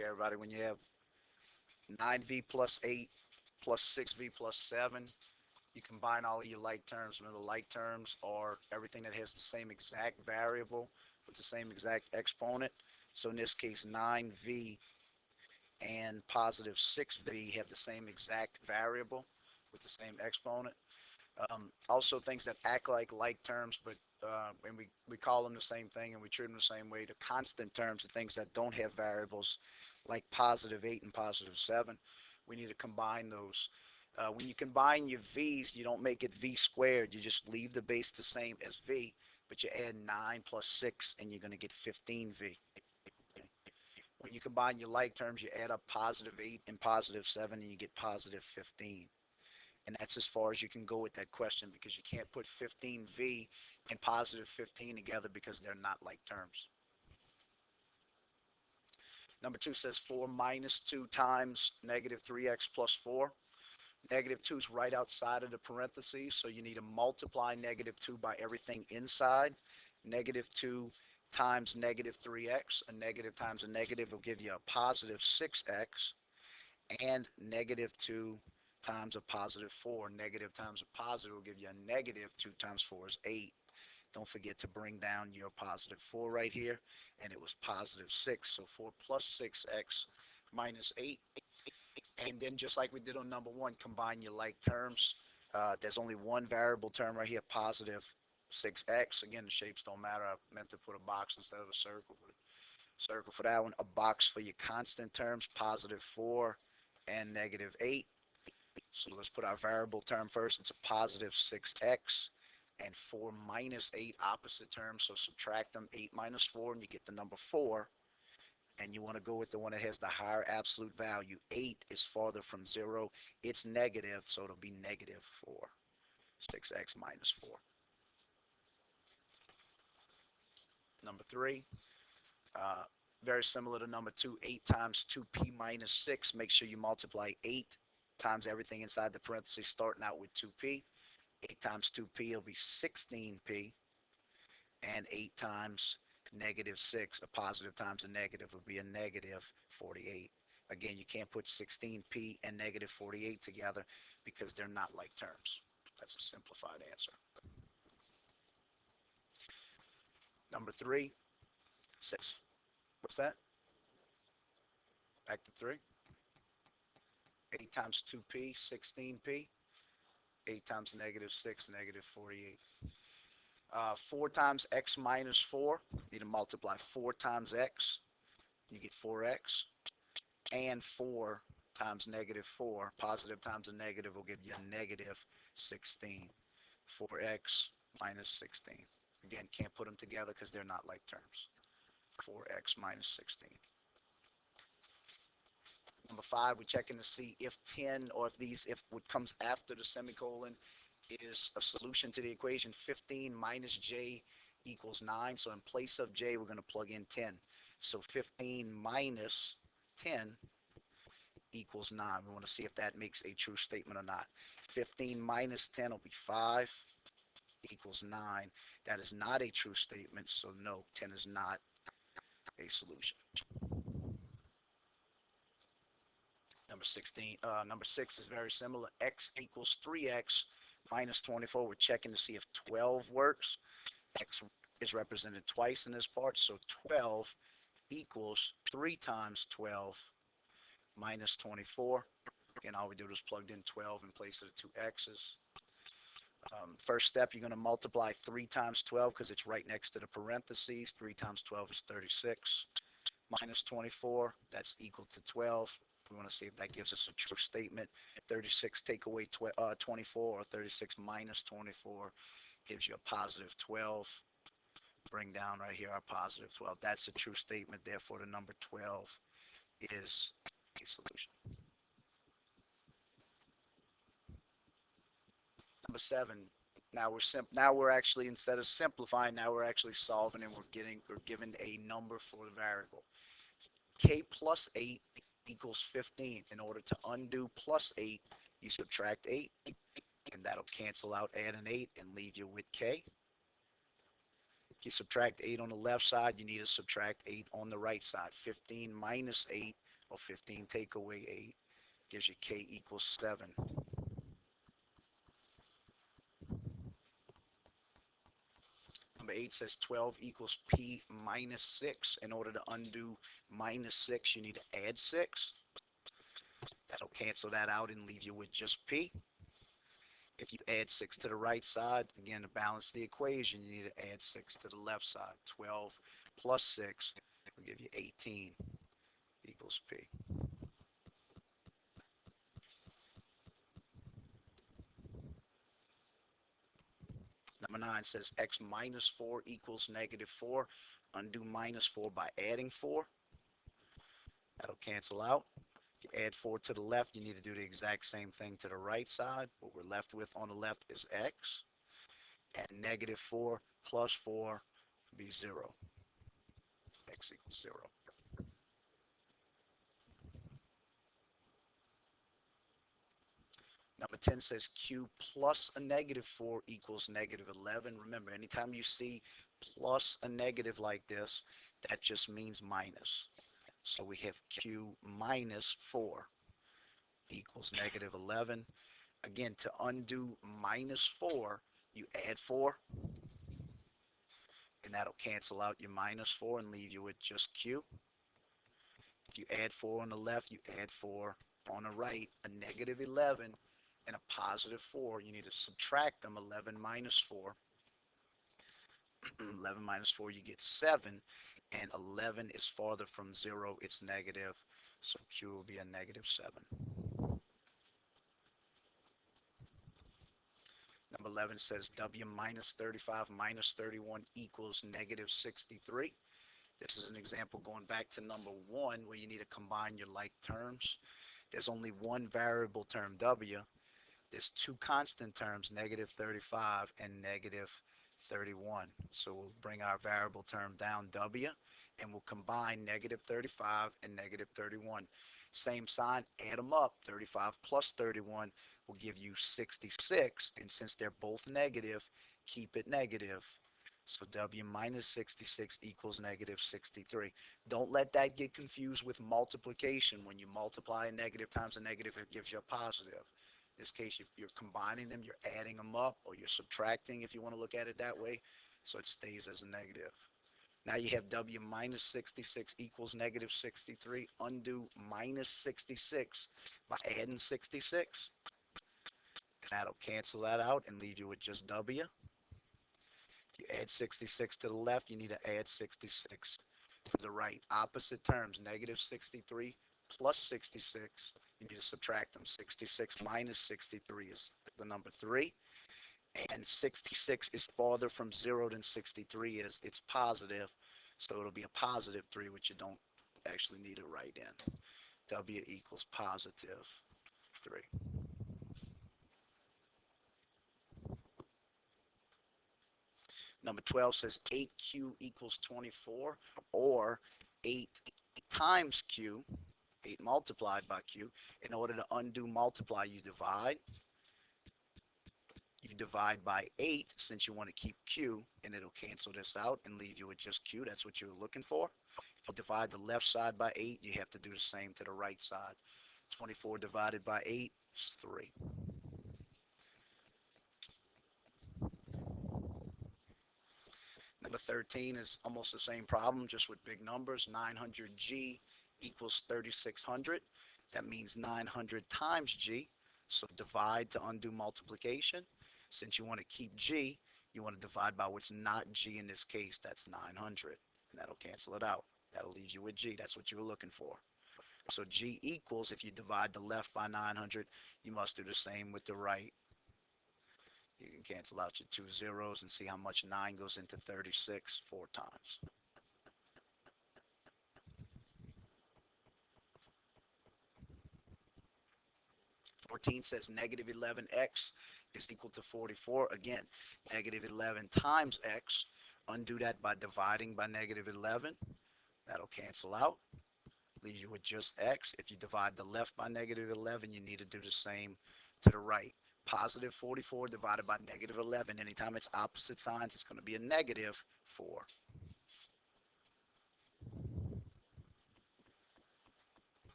Okay, everybody, when you have 9v plus 8 plus 6v plus 7, you combine all of your like terms. Remember, like terms are everything that has the same exact variable with the same exact exponent. So in this case, 9v and positive 6v have the same exact variable with the same exponent. Also, things that act like terms, but and we call them the same thing and we treat them the same way. The constant terms are things that don't have variables, like positive 8 and positive 7. We need to combine those. When you combine your v's, you don't make it v squared. You just leave the base the same as v, but you add 9 plus 6, and you're going to get 15v. When you combine your like terms, you add up positive 8 and positive 7, and you get positive 15. And that's as far as you can go with that question, because you can't put 15v and positive 15 together because they're not like terms. Number 2 says 4 minus 2 times negative 3x plus 4. Negative 2 is right outside of the parentheses, so you need to multiply negative 2 by everything inside. Negative 2 times negative 3x, a negative times a negative will give you a positive 6x, and negative 2 times a positive 4. Negative times a positive will give you a negative. 2 times 4 is 8. Don't forget to bring down your positive 4 right here, and it was positive 6. So 4 plus 6x minus 8. And then just like we did on number 1, combine your like terms. There's only one variable term right here, positive 6x. Again, the shapes don't matter. I meant to put a box instead of a circle. But circle for that one. A box for your constant terms, positive 4 and negative 8. So let's put our variable term first. It's a positive 6x, and 4 minus 8, opposite terms. So subtract them, 8 minus 4, and you get the number 4. And you want to go with the one that has the higher absolute value. 8 is farther from 0. It's negative, so it'll be negative 4. 6x minus 4. Number 3, very similar to number 2. 8 times 2p minus 6. Make sure you multiply 8 times everything inside the parentheses, starting out with 2p. 8 times 2p will be 16p. And 8 times negative 6, a positive times a negative, would be a negative 48. Again, you can't put 16p and negative 48 together because they're not like terms. That's a simplified answer. Number 3 says, what's that? Back to 3. 8 times 2p, 16p. 8 times negative 6, negative 48. 4 times x minus 4. You need to multiply 4 times x. You get 4x. And 4 times negative 4. Positive times a negative will give you a negative 16. 4x minus 16. Again, can't put them together because they're not like terms. 4x minus 16. Number 5, we're checking to see if 10, or if what comes after the semicolon is a solution to the equation. 15 minus j equals 9. So in place of j, we're going to plug in 10. So 15 minus 10 equals 9. We want to see if that makes a true statement or not. 15 minus 10 will be 5 equals 9. That is not a true statement, so no, 10 is not a solution. Number 6 is very similar. X equals 3x minus 24. We're checking to see if 12 works. X is represented twice in this part, so 12 equals 3 times 12 minus 24. Again, all we did was plugged in 12 in place of the 2 x's. First step, you're going to multiply 3 times 12 because it's right next to the parentheses. 3 times 12 is 36. Minus 24, that's equal to 12. We want to see if that gives us a true statement. 36 take away 24, or 36 minus 24 gives you a positive 12. Bring down right here our positive 12. That's a true statement. Therefore, the number 12 is a solution. Number 7. Now we're actually, instead of simplifying, now we're actually solving, and we're given a number for the variable. K plus 8 equals 15. In order to undo plus 8, you subtract 8, and that'll cancel out add an 8 and leave you with K. If you subtract 8 on the left side, you need to subtract 8 on the right side. 15 minus 8 Or 15 take away 8 gives you k equals 7. Number 8 says 12 equals p minus 6. In order to undo minus 6, you need to add 6. That'll cancel that out and leave you with just p. If you add 6 to the right side, again, to balance the equation, you need to add 6 to the left side. 12 plus 6 will give you 18 equals p. Number 9 says x minus 4 equals negative 4. Undo minus 4 by adding 4. That'll cancel out. If you add 4 to the left, you need to do the exact same thing to the right side. What we're left with on the left is x. And negative 4 plus 4 will be 0. X equals 0. Number 10 says q plus a negative 4 equals negative 11. Remember, anytime you see plus a negative like this, that just means minus. So we have q minus 4 equals negative 11. Again, to undo minus 4, you add 4, and that'll cancel out your minus 4 and leave you with just q. If you add 4 on the left, you add 4 on the right. A negative 11 and a positive 4, you need to subtract them. 11 minus 4. 11 minus 4, you get 7. And 11 is farther from 0, it's negative. So q will be a negative 7. Number 11 says w minus 35 minus 31 equals negative 63. This is an example going back to number 1 where you need to combine your like terms. There's only one variable term, w. There's two constant terms, negative 35 and negative 31. So we'll bring our variable term down, w, and we'll combine negative 35 and negative 31. Same sign, add them up. 35 plus 31 will give you 66, and since they're both negative, keep it negative. So w minus 66 equals negative 63. Don't let that get confused with multiplication. When you multiply a negative times a negative, it gives you a positive. In this case, you're combining them, you're adding them up, or you're subtracting if you want to look at it that way, so it stays as a negative. Now you have w minus 66 equals negative 63. Undo minus 66 by adding 66. And that'll cancel that out and leave you with just w. If you add 66 to the left, you need to add 66 to the right. Opposite terms, negative 63 plus 66. You need to subtract them. 66 minus 63 is the number 3. And 66 is farther from 0 than 63 is. It's positive, so it'll be a positive 3, which you don't actually need to write in. W equals positive 3. Number 12 says 8q equals 24, or 8 times q, 8 multiplied by q. In order to undo multiply, you divide. You divide by 8 since you want to keep q, and it'll cancel this out and leave you with just q. That's what you were looking for. If you divide the left side by 8, you have to do the same to the right side. 24 divided by 8 is 3. Number 13 is almost the same problem, just with big numbers. 900g equals 3600. That means 900 times g. So divide to undo multiplication. Since you want to keep g, you want to divide by what's not g in this case. That's 900. And that'll cancel it out. That'll leave you with g. That's what you were looking for. So g equals, if you divide the left by 900, you must do the same with the right. You can cancel out your 2 zeros and see how much 9 goes into 36 4 times. Fourteen says negative 11x is equal to 44. Again, negative 11 times x. Undo that by dividing by negative 11. That'll cancel out. Leave you with just x. If you divide the left by negative 11, you need to do the same to the right. Positive 44 divided by negative 11. Anytime it's opposite signs, it's going to be a negative 4.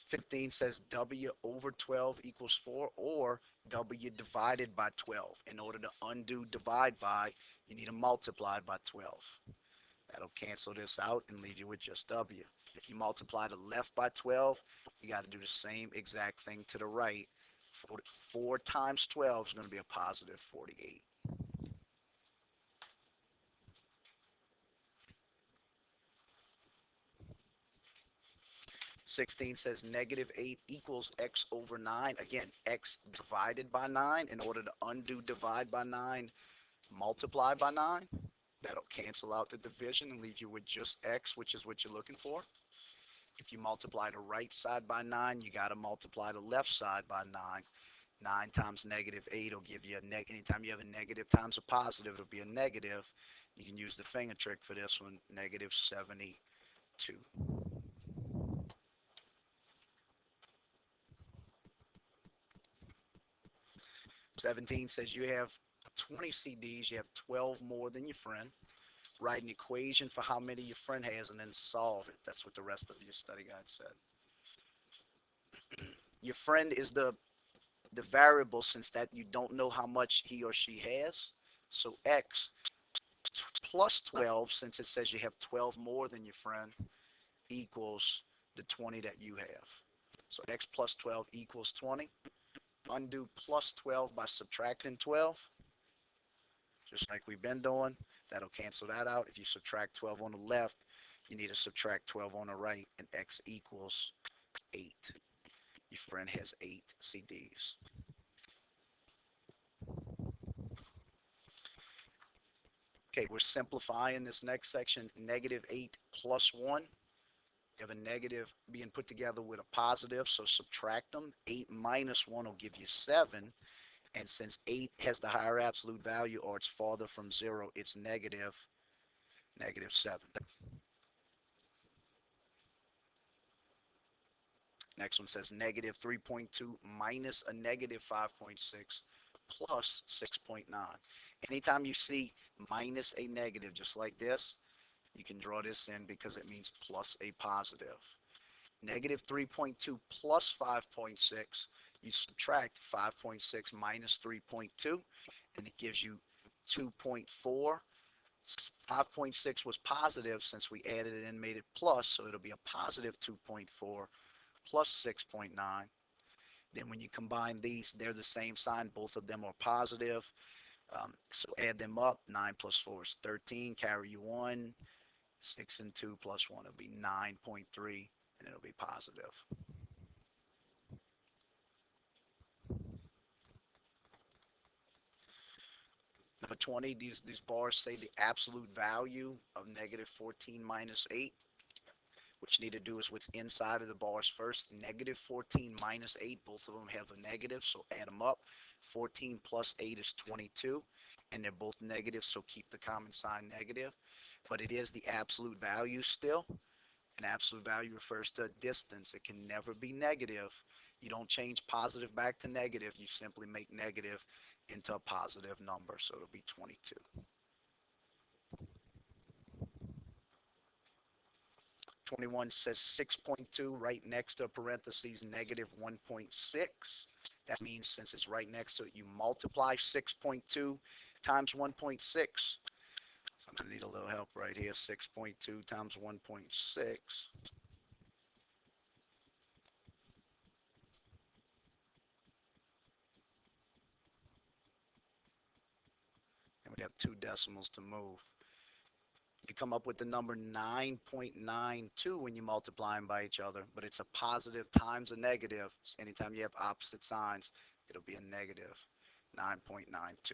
15 says W over 12 equals 4, or W divided by 12. In order to undo divide by, you need to multiply by 12. That'll cancel this out and leave you with just W. If you multiply the left by 12, you got to do the same exact thing to the right. 4 times 12 is going to be a positive 48. 16 says negative 8 equals x over 9. Again, x divided by 9. In order to undo divide by 9, multiply by 9. That'll cancel out the division and leave you with just x, which is what you're looking for. If you multiply the right side by 9, you got to multiply the left side by 9. 9 times negative 8 will give you a negative. Anytime you have a negative times a positive, it'll be a negative. You can use the finger trick for this one, negative 72. 17 says you have 20 CDs, you have 12 more than your friend. Write an equation for how many your friend has and then solve it. That's what the rest of your study guide said. Your friend is the variable, since that you don't know how much he or she has. So x plus 12, since it says you have 12 more than your friend, equals the 20 that you have. So x plus 12 equals 20. Undo plus 12 by subtracting 12, just like we've been doing. That'll cancel that out. If you subtract 12 on the left, you need to subtract 12 on the right, and x equals 8. Your friend has 8 CDs. Okay, we're simplifying this next section. Negative 8 plus 1. You have a negative being put together with a positive, so subtract them. 8 minus 1 will give you 7. And since 8 has the higher absolute value, or it's farther from 0, it's negative 7. Next one says negative 3.2 minus a negative 5.6 plus 6.9. Anytime you see minus a negative, just like this, you can draw this in because it means plus a positive. Negative 3.2 plus 5.6, you subtract 5.6 minus 3.2, and it gives you 2.4. 5.6 was positive, since we added it and made it plus, so it'll be a positive 2.4 plus 6.9. Then when you combine these, they're the same sign. Both of them are positive. So add them up. 9 plus 4 is 13. Carry you 1. 6 and 2 plus 1 will be 9.3, and it'll be positive. Number 20, these bars say the absolute value of negative 14 minus 8. What you need to do is what's inside of the bars first. Negative 14 minus 8, both of them have a negative, so add them up. 14 plus 8 is 22, and they're both negative, so keep the common sign negative. But it is the absolute value still. An absolute value refers to a distance. It can never be negative. You don't change positive back to negative. You simply make negative into a positive number, so it'll be 22. 21 says 6.2 right next to parentheses negative 1.6. That means since it's right next to it, you multiply 6.2 times 1.6. So I'm going to need a little help right here. 6.2 times 1.6. And we have 2 decimals to move. You come up with the number 9.92 when you multiply them by each other, but it's a positive times a negative. Anytime you have opposite signs, it'll be a negative 9.92.